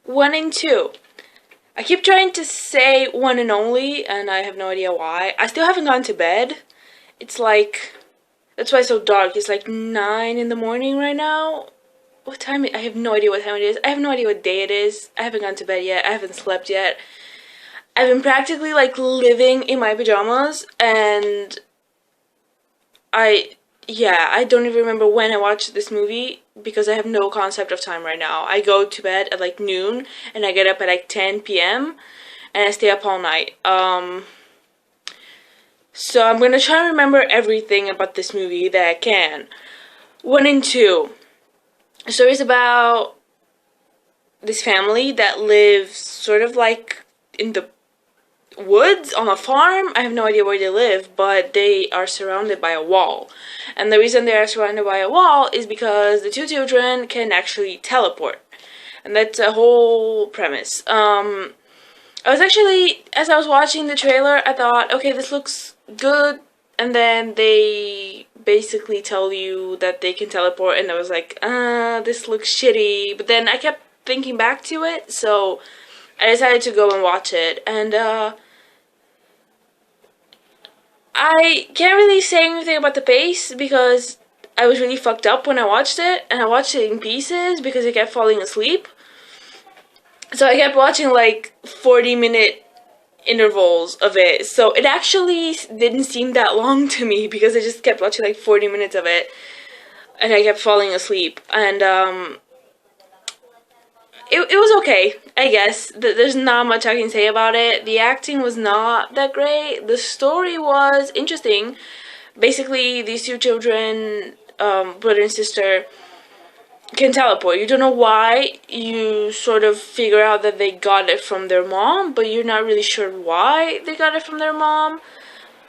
One and two. I keep trying to say one and only, and I have no idea why. I still haven't gone to bed. It's like, that's why it's so dark. It's like 9 in the morning right now. What time? I have no idea what time it is. I have no idea what day it is. I haven't gone to bed yet. I haven't slept yet. I've been practically like living in my pajamas, and I, yeah, I don't even remember when I watched this movie because I have no concept of time right now. I go to bed at like noon and I get up at like 10 p.m. and I stay up all night. So I'm gonna try to remember everything about this movie that I can. One and two. The story's about this family that lives sort of like in the woods on a farm. I have no idea where they live, but they are surrounded by a wall. And the reason they are surrounded by a wall is because the two children can actually teleport. And that's a whole premise. I was actually, as I was watching the trailer, I thought, okay, this looks good. And then they basically tell you that they can teleport, and I was like, this looks shitty. But then I kept thinking back to it, so I decided to go and watch it. And, I can't really say anything about the pace because I was really fucked up when I watched it, and I watched it in pieces because I kept falling asleep. So I kept watching like 40-minute intervals of it. So it actually didn't seem that long to me because I just kept watching like 40 minutes of it, and I kept falling asleep. And it was okay, I guess. There's not much I can say about it. The acting was not that great. The story was interesting. Basically, these two children, brother and sister, can teleport. You don't know why. You sort of figure out that they got it from their mom, but you're not really sure why they got it from their mom.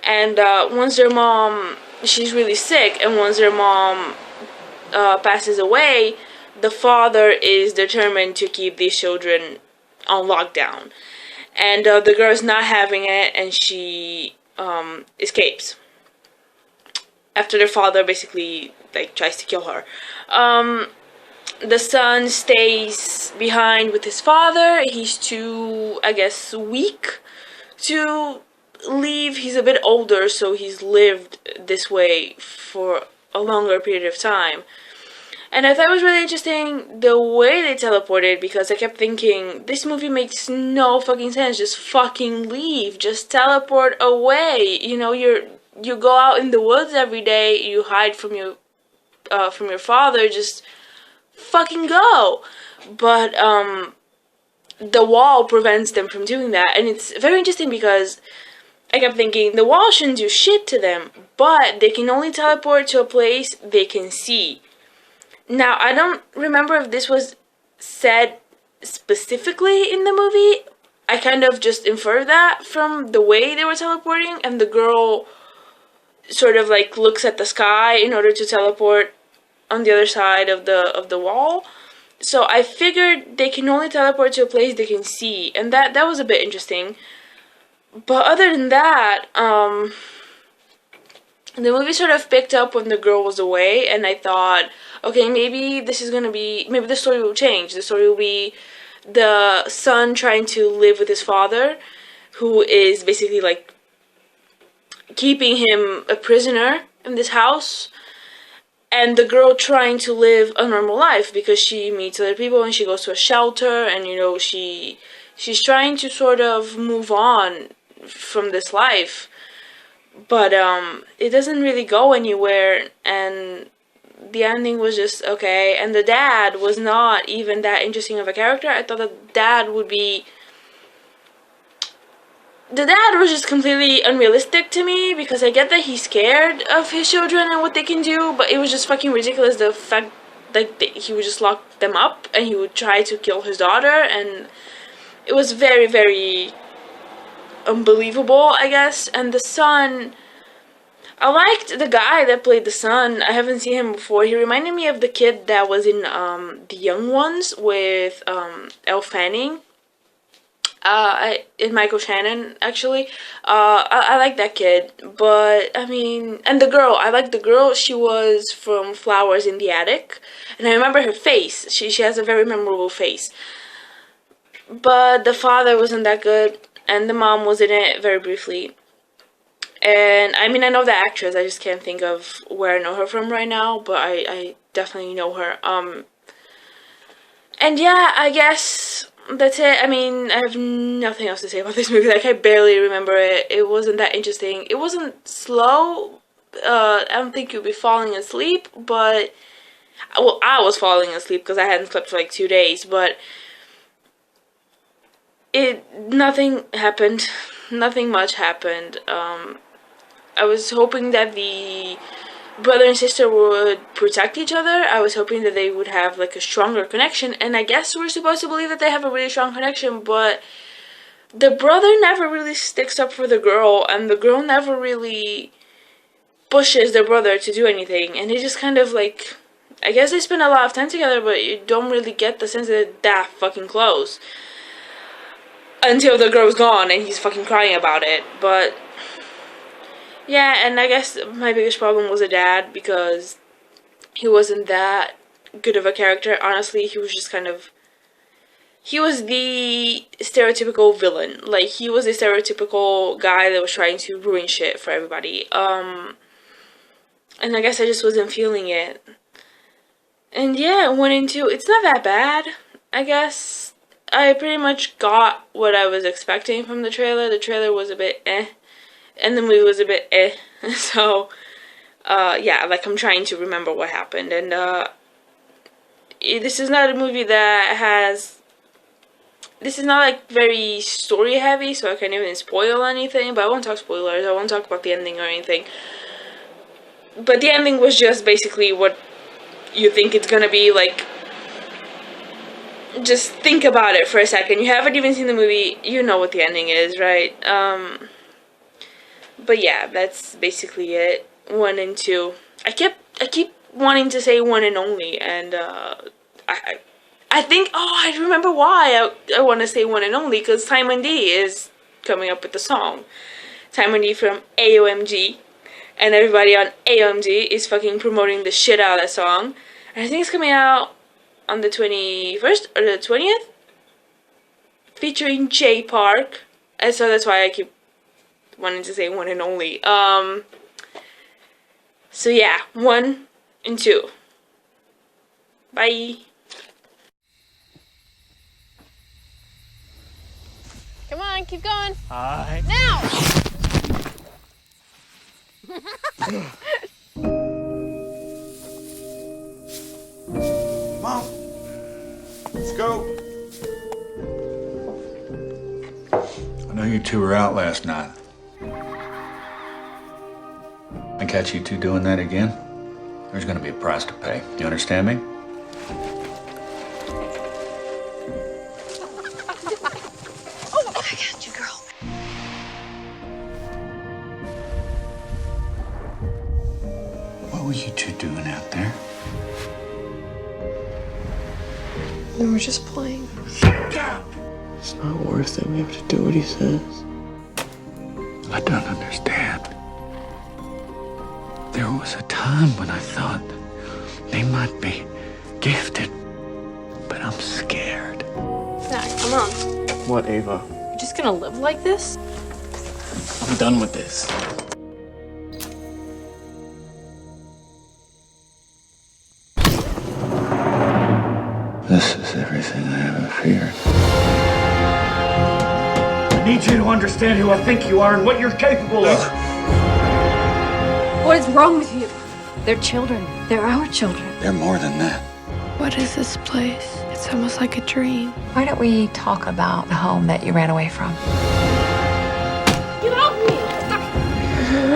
And once their mom, she's really sick, and once their mom passes away, the father is determined to keep these children on lockdown. And the girl is not having it, and she escapes after their father basically like tries to kill her. The son stays behind with his father. He's too, I guess, weak to leave. He's a bit older, so he's lived this way for a longer period of time. And I thought it was really interesting the way they teleported, because I kept thinking, this movie makes no fucking sense. Just fucking leave. Just teleport away. You know, you go out in the woods every day, you hide from your father, just fucking go. But the wall prevents them from doing that, and it's very interesting because I kept thinking the wall shouldn't do shit to them, but they can only teleport to a place they can see. Now, I don't remember if this was said specifically in the movie. I kind of just inferred that from the way they were teleporting, and the girl sort of like looks at the sky in order to teleport on the other side of the wall. So I figured they can only teleport to a place they can see, and that was a bit interesting. But other than that, the movie sort of picked up when the girl was away, and I thought, okay, maybe maybe the story will change. The story will be the son trying to live with his father, who is basically like keeping him a prisoner in this house, and the girl trying to live a normal life because she meets other people and she goes to a shelter, and you know, she's trying to sort of move on from this life, but it doesn't really go anywhere, and the ending was just okay. And the dad was not even that interesting of a character. I thought the dad was just completely unrealistic to me, because I get that he's scared of his children and what they can do, but it was just fucking ridiculous, the fact that he would just lock them up and he would try to kill his daughter, and it was very, very unbelievable, I guess. And the son, I liked the guy that played the son. I haven't seen him before. He reminded me of the kid that was in The Young Ones with Elle Fanning. And Michael Shannon, actually. I like that kid, but I mean, and the girl, I like the girl. She was from Flowers in the Attic, and I remember her face. She has a very memorable face. but the father wasn't that good, and the mom was in it very briefly. And I mean, I know the actress, I just can't think of where I know her from right now, but I definitely know her. And yeah, I guess that's it. I mean, I have nothing else to say about this movie. Like, I barely remember it. It wasn't that interesting. It wasn't slow. I don't think you'd be falling asleep, but well, I was falling asleep because I hadn't slept for like 2 days. But nothing happened. Nothing much happened. I was hoping that the brother and sister would protect each other. I was hoping that they would have like a stronger connection, and I guess we're supposed to believe that they have a really strong connection, but the brother never really sticks up for the girl, and the girl never really pushes the brother to do anything, and they just kind of like, I guess they spend a lot of time together, but you don't really get the sense that they're that fucking close until the girl's gone and he's fucking crying about it. But yeah, and I guess my biggest problem was the dad, because he wasn't that good of a character. Honestly, he was just kind of... he was the stereotypical villain. Like, he was the stereotypical guy that was trying to ruin shit for everybody. And I guess I just wasn't feeling it. And yeah, 1 and 2, it's not that bad, I guess. I pretty much got what I was expecting from the trailer. The trailer was a bit eh. And the movie was a bit eh. So, yeah, like, I'm trying to remember what happened. And, this is not a movie that has... this is not, like, very story-heavy, so I can't even spoil anything. But I won't talk spoilers. I won't talk about the ending or anything. But the ending was just basically what you think it's gonna be. Like, just think about it for a second. You haven't even seen the movie. You know what the ending is, right? But yeah, that's basically it. 1 and 2. I keep wanting to say 1 and only, and I think, oh, I remember why I want to say 1 and only, because Simon D is coming up with the song. Simon D from AOMG, and everybody on AOMG is fucking promoting the shit out of that song. And I think it's coming out on the 21st or the 20th, featuring Jay Park, and so that's why I keep wanting to say 1 and only. So yeah, 1 and 2. Bye. Come on, keep going. Hi. Now! Mom, let's go. I know you two were out last night. I catch you two doing that again, there's gonna be a price to pay. You understand me? Oh, I got you, girl. What were you two doing out there? We were just playing. It's not worth it. We have to do what he says. I don't understand. There was a time when I thought they might be gifted, but I'm scared. Zach, come on. What, Ava? You're just gonna live like this? I'm done with this. This is everything I ever feared. I need you to understand who I think you are and what you're capable of. What is wrong with you? They're children. They're our children. They're more than that. What is this place? It's almost like a dream. Why don't we talk about the home that you ran away from? Get off me!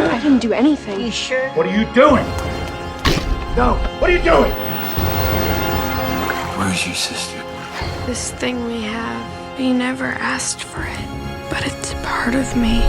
I didn't do anything. You sure? What are you doing? No, what are you doing? Where's your sister? This thing we have, we never asked for it, but it's a part of me.